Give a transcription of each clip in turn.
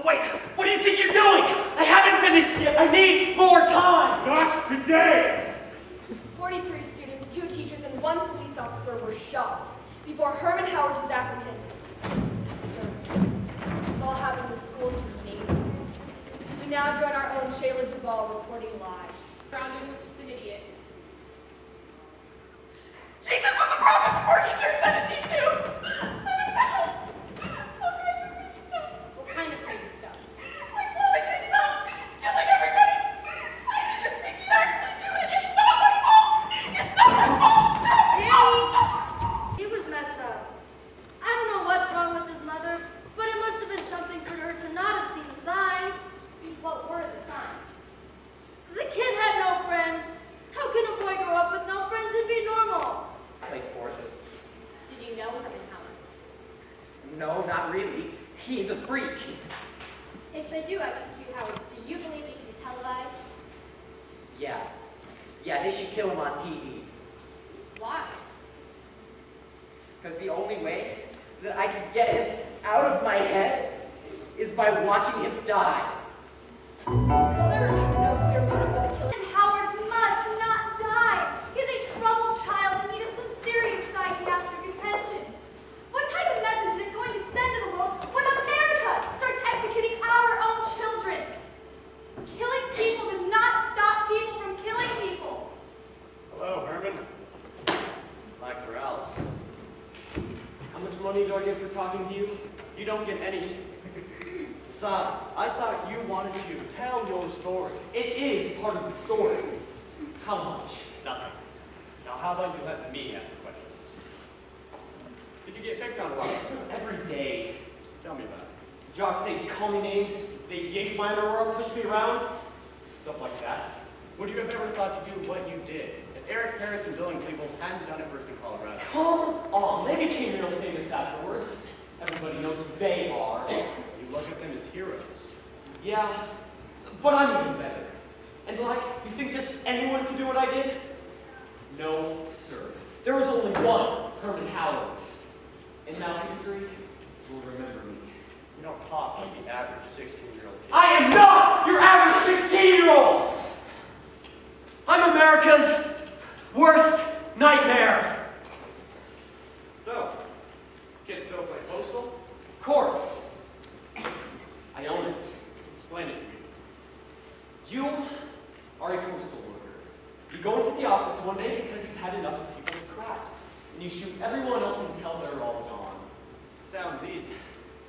Wait, what do you think you're doing? I haven't finished yet. I need more time. Not today. 43 students, 2 teachers, and 1 police officer were shot before Herman Howard was apprehended. This all happened in the school's gymnasium. We now join our own Shayla Duvall reporting live. Brandon was just an idiot. Jesus was a prophet before he turned 17 too! What kind of crazy stuff? Like blowing himself, killing everybody. I didn't think he'd actually do it. It's not my fault. It's not my fault. Danny, he was messed up. I don't know what's wrong with his mother, but it must have been something for her to not have seen the signs. What were the signs? The kid had no friends. How can a boy grow up with no friends and be normal? Play sports. Did you know Herman Howard? No, not really. He's a freak. If they do execute Howard, do you believe it should be televised? Yeah. Yeah, they should kill him on TV. Why? Because the only way that I can get him out of my head is by watching him die. Well, there remains no clear motive for the killing. Howard must not die. He's a troubled child and needs some serious psychiatric attention. What type of message is it going to send to the world when America starts executing our own children? Killing people does not stop people from killing people. Hello, Herman. Max Morales. How much money do I get for talking to you? You don't get anything. Besides, I thought you wanted to tell your story. It is part of the story. How much? Nothing. Now, how about you let me ask the questions? Did you get picked on a lot? Every day. Tell me about it. Jocks say call me names, they yank my underwear, push me around, stuff like that. Would you have ever thought to do what you did if Eric Harris and Bill and Cleveland hadn't done it first in Colorado? Come on, they became real famous afterwards. Everybody knows who they are. You look at them as heroes. Yeah, but I'm even better. And like, you think just anyone can do what I did? No, sir. There was only one Herman Howard's. And now history will remember me. You don't talk like the average 16-year-old kid. I am not your average 16-year-old! I'm America's worst nightmare. So, kids still play Postal? Of course. I own it. Explain it to me. You are a postal worker. You go into the office one day because you've had enough of people's crap. And you shoot everyone up until they're all gone. Sounds easy.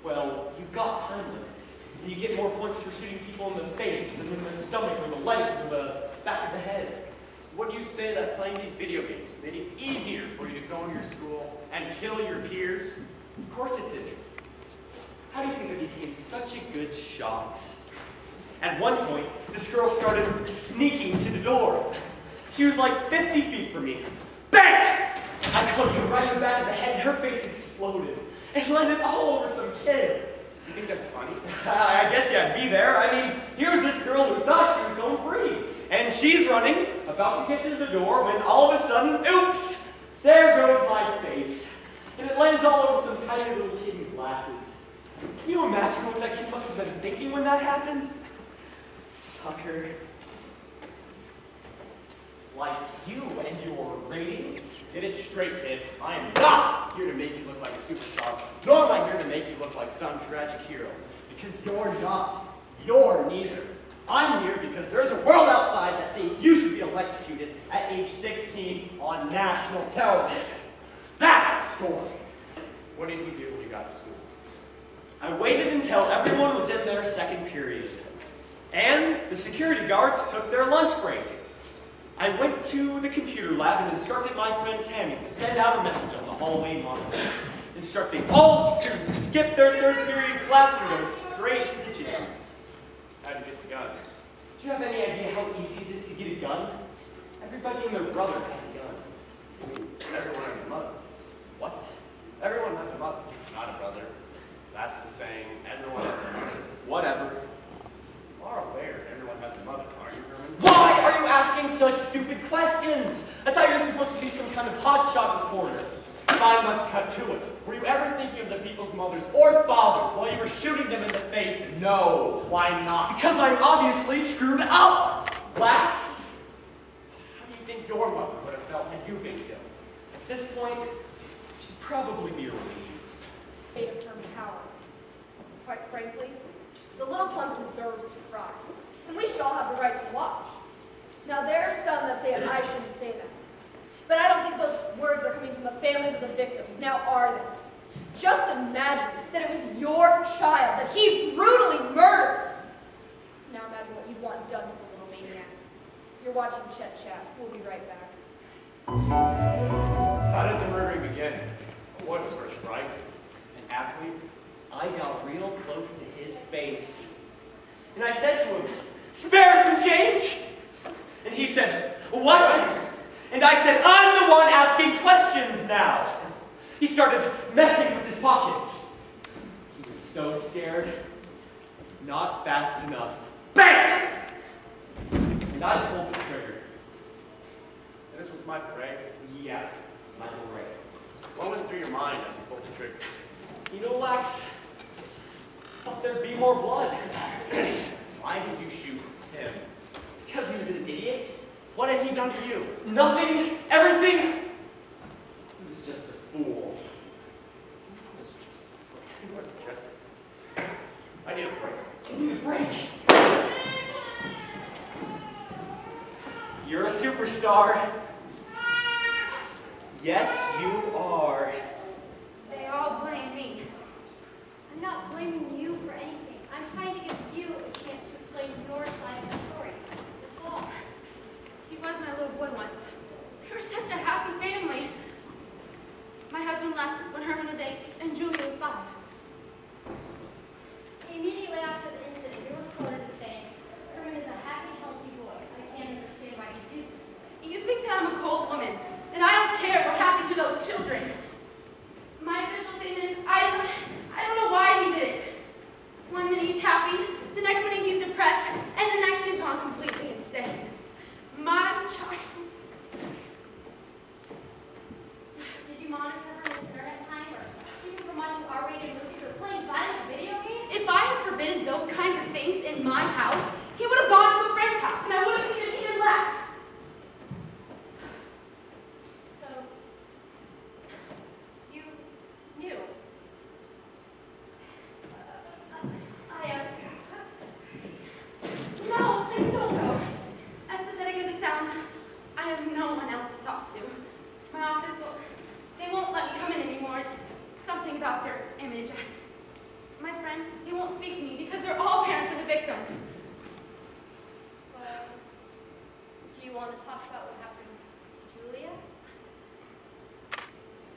Well, you've got time limits. And you get more points for shooting people in the face than in the stomach or the legs or the back of the head. Would you say that playing these video games made it easier for you to go to your school and kill your peers? Of course it did. How do you think I became such a good shot? At one point, this girl started sneaking to the door. She was like 50 feet from me. Bang! I clubbed her right in the back of the head and her face exploded. And landed all over some kid. You think that's funny? I guess yeah, I'd be there. I mean, here's this girl who thought she was home free. And she's running, about to get to the door, when all of a sudden, oops! There goes my face. And it lands all over some tiny little kid in glasses. Can you imagine what that kid must have been thinking when that happened? Sucker. Like you and your ratings? Get it straight, kid. I am not here to make you look like a superstar, nor am I here to make you look like some tragic hero. Because you're not. You're neither. I'm here because there's a world outside that thinks you should be electrocuted at age 16 on national television. That's a story. What did you do when you got to school? I waited until everyone was in their second period. And the security guards took their lunch break. I went to the computer lab and instructed my friend Tammy to send out a message on the hallway monitors, instructing all students to skip their third period class and go straight to the gym. How'd you get the guns? Do you have any idea how easy it is to get a gun? Everybody and their brother has a gun. Everyone has a mother. What? Everyone has a mother, not a brother. That's the saying. Everyone has a mother. Whatever. You are aware everyone has a mother, aren't you, Herman? Why are you asking such stupid questions? I thought you were supposed to be some kind of hotshot reporter. Fine, let's cut to it. Were you ever thinking of the people's mothers or fathers while you were shooting them in the faces? No. Why not? Because I'm obviously screwed up. Lax. How do you think your mother would have felt had you been killed? At this point, she'd probably be relieved. Fate of Herman Howard. Quite frankly, the little punk deserves to fry, and we should all have the right to watch. Now, there are some that say I shouldn't say that, but I don't think those words are coming from the families of the victims, now are they? Just imagine that it was your child that he brutally murdered. Now imagine what you'd want done to the little maniac. You're watching Chet Chat. We'll be right back. How did the murdering begin? What was first, right? An athlete? I got real close to his face. And I said to him, "Spare some change!" And he said, "What?" And I said, "I'm the one asking questions now." He started messing with his pockets. He was so scared. Not fast enough. Bang! And I pulled the trigger. And this was my prey. Yeah, my brain. What went through your mind as you pulled the trigger? You know, Lax, I thought there'd be more blood. Why did you shoot him? Because he was an idiot. What had he done to you? Nothing, everything. He was just a fool. He was just... I need a break. I need a break. You're a superstar. Yes, you are. They all blame me. I'm not blaming you for anything. I'm trying to give you a chance to explain your side of the story. That's all. He was my little boy once. We were such a happy family. My husband left when Herman was 8 and Julia was 5. Immediately after the incident, you were quoted as saying, "Herman is a happy, healthy boy. I can't understand why he'd do something." You think that I'm a cold woman, and I don't care what happened to those children. My official statement is, I don't know why he did it. One minute he's happy, the next minute he's depressed, and the next he's gone completely insane. My child. Did you monitor Herman's internet time or keep him from watching R-rated movies or playing violent video games? If I had forbidden those kinds of things in my house, he would have gone to a friend's house, and I would have seen it even less. So, you knew. No, please don't go. As pathetic as it sounds, I have no one else to talk to. My office, they won't let me come in anymore. It's something about their image. My friends, they won't speak to me because they're all parents of the victims. Well, do you want to talk about what happened to Julia?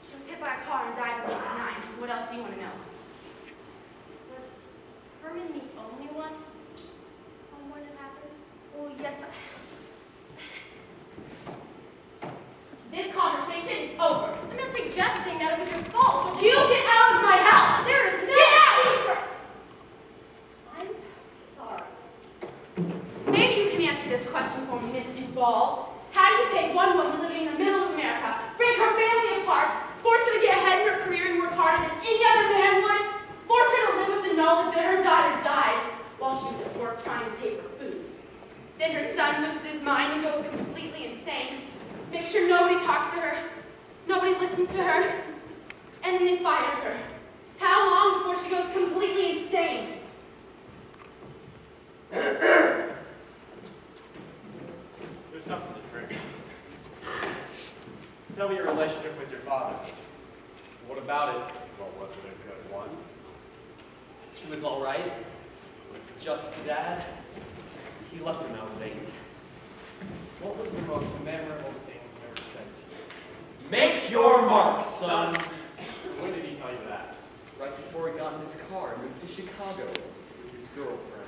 She was hit by a car and died when she was 9. What else do you want to know? Was Herman the only one on when it happened? Oh, yes, this conversation is over. I'm not suggesting that it was your fault. You get out of my house! There is no Get out! need for... I'm sorry. Maybe you can answer this question for me, Miss Duval. How do you take one woman living in the middle of America, break her family apart, force her to get ahead in her career and work harder than any other man would, force her to live with the knowledge that her daughter died while she was at work trying to pay for food? Then her son loses his mind and goes completely insane. Make sure nobody talks to her, nobody listens to her, and then they fire her. How long before she goes completely insane? There's something to drink. Tell me your relationship with your father. What about it? Well, was it a good one? He was all right. Just Dad. He left when I was 8. What was the most memorable thing he ever said to you? Make your mark, son. When did he tell you that? Right before he got in his car and moved to Chicago with his girlfriend.